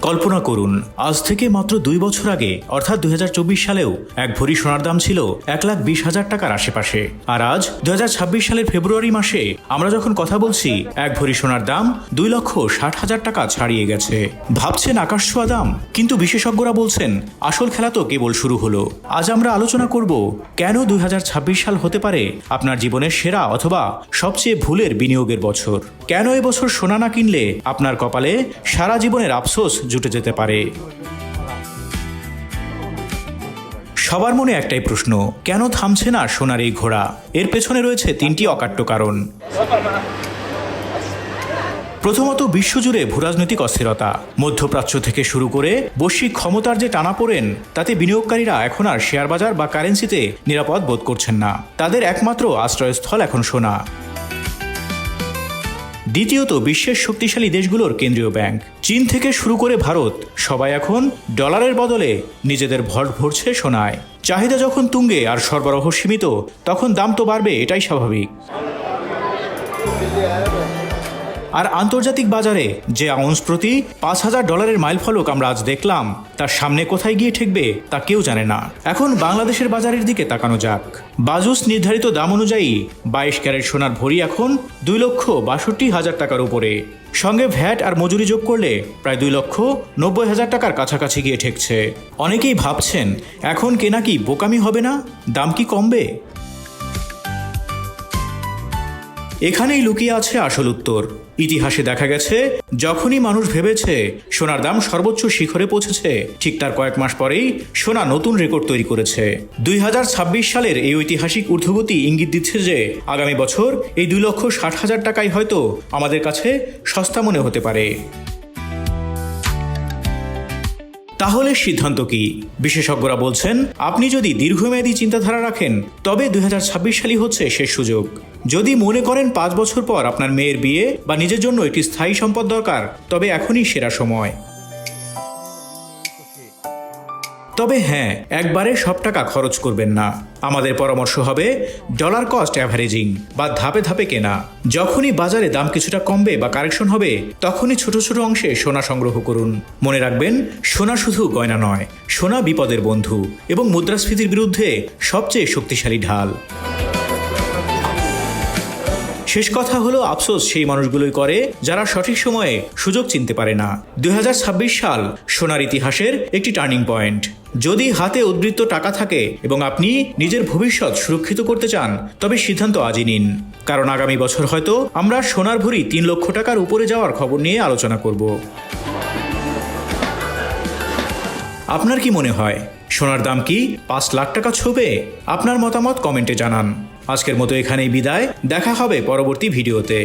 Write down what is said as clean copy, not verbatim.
কল্পনা করুন, আজ থেকে মাত্র 2 বছর আগে অর্থাৎ 2024 সালেও এক ভরি সোনার দাম ছিল 1,20,000 টাকার আশেপাশে। আর আজ 2026 সালের ফেব্রুয়ারি মাসে আমরা যখন কথা বলছি, এক ভরি সোনার দাম 2,60,000 টাকা ছাড়িয়ে গেছে। ভাবছেন আকাশ ছোঁয়া দাম, কিন্তু বিশেষজ্ঞরা বলছেন আসল খেলা তো কেবল শুরু হলো। আজ আমরা আলোচনা করব কেন 2026 সাল হতে পারে আপনার জীবনের সেরা অথবা সবচেয়ে ভুলের বিনিয়োগের বছর। কেন এবছর সোনা না কিনলে আপনার কপালে সারা জীবনের আফসোস জুটে যেতে পারে। সবার মনে একটাই প্রশ্ন, কেন থামছে না সোনার এই ঘোড়া? এর পেছনে রয়েছে 3টি অকাট্য কারণ। প্রথমত, বিশ্বজুড়ে ভূরাজনৈতিক অস্থিরতা। মধ্যপ্রাচ্য থেকে শুরু করে বৈশ্বিক ক্ষমতার যে টানাপোড়েন, তাতে বিনিয়োগকারীরা এখন আর শেয়ার বাজার বা কারেন্সিতে নিরাপদ বোধ করছেন না। তাদের একমাত্র আশ্রয়স্থল এখন সোনা। দ্বিতীয়ত, বিশ্বের শক্তিশালী দেশগুলোর কেন্দ্রীয় ব্যাংক, চীন থেকে শুরু করে ভারত, সবাই এখন ডলারের বদলে নিজেদের ভল্ট ভরছে সোনায়। চাহিদা যখন তুঙ্গে আর সরবরাহ সীমিত, তখন দাম তো বাড়বে, এটাই স্বাভাবিক। আর আন্তর্জাতিক বাজারে যে আউন্স প্রতি $5,000 মাইলফলক আমরা আজ দেখলাম, তার সামনে কোথায় গিয়ে ঠেকবে তা কেউ জানে না। এখন বাংলাদেশের বাজারের দিকে তাকানো যাক। বাজুস নির্ধারিত দাম অনুযায়ী 22 ক্যারেট সোনার ভরি এখন 2,62,000 টাকার উপরে। সঙ্গে ভ্যাট আর মজুরি যোগ করলে প্রায় 2,90,000 টাকার কাছাকাছি গিয়ে ঠেকছে। অনেকেই ভাবছেন এখন কেনা কি বোকামি হবে না, দাম কি কমবে? এখানেই লুকিয়ে আছে আসল উত্তর। ইতিহাসে দেখা গেছে, যখনই মানুষ ভেবেছে সোনার দাম সর্বোচ্চ শিখরে পৌঁছেছে, ঠিক তার কয়েক মাস পরেই সোনা নতুন রেকর্ড তৈরি করেছে। 2026 সালের এই ঐতিহাসিক ঊর্ধ্বগতি ইঙ্গিত দিচ্ছে যে আগামী বছর এই 2,60,000 টাকাই হয়তো আমাদের কাছে সস্তা মনে হতে পারে। তাহলে সিদ্ধান্ত কি? বিশেষজ্ঞরা বলছেন, আপনি যদি দীর্ঘমেয়াদী চিন্তাধারা রাখেন, তবে 2026 সালই হচ্ছে শেষ সুযোগ। যদি মনে করেন 5 বছর পর আপনার মেয়ের বিয়ে বা নিজের জন্য একটি স্থায়ী সম্পদ দরকার, তবে এখনই সেরা সময়। তবে হ্যাঁ, একবারে সব টাকা খরচ করবেন না। আমাদের পরামর্শ হবে ডলার কস্ট অ্যাভারেজিং বা ধাপে ধাপে কেনা। যখনই বাজারে দাম কিছুটা কমবে বা কারেকশন হবে, তখনই ছোট ছোট অংশে সোনা সংগ্রহ করুন। মনে রাখবেন, সোনা শুধু গয়না নয়, সোনা বিপদের বন্ধু এবং মুদ্রাস্ফীতির বিরুদ্ধে সবচেয়ে শক্তিশালী ঢাল। শেষ কথা হলো, আফসোস সেই মানুষগুলোই করে যারা সঠিক সময়ে সুযোগ চিনতে পারে না। 2026 সাল সোনার ইতিহাসের একটি টার্নিং পয়েন্ট। যদি হাতে উদ্বৃত্ত টাকা থাকে এবং আপনি নিজের ভবিষ্যৎ সুরক্ষিত করতে চান, তবে সিদ্ধান্ত আজই নিন। কারণ আগামী বছর হয়তো আমরা সোনার ভরি 3 লক্ষ টাকার উপরে যাওয়ার খবর নিয়ে আলোচনা করব। আপনার কি মনে হয়, সোনার দাম কি 5 লাখ টাকা ছোঁবে? আপনার মতামত কমেন্টে জানান। আজকের মতো এখানেই বিদায়, দেখা হবে পরবর্তী ভিডিওতে।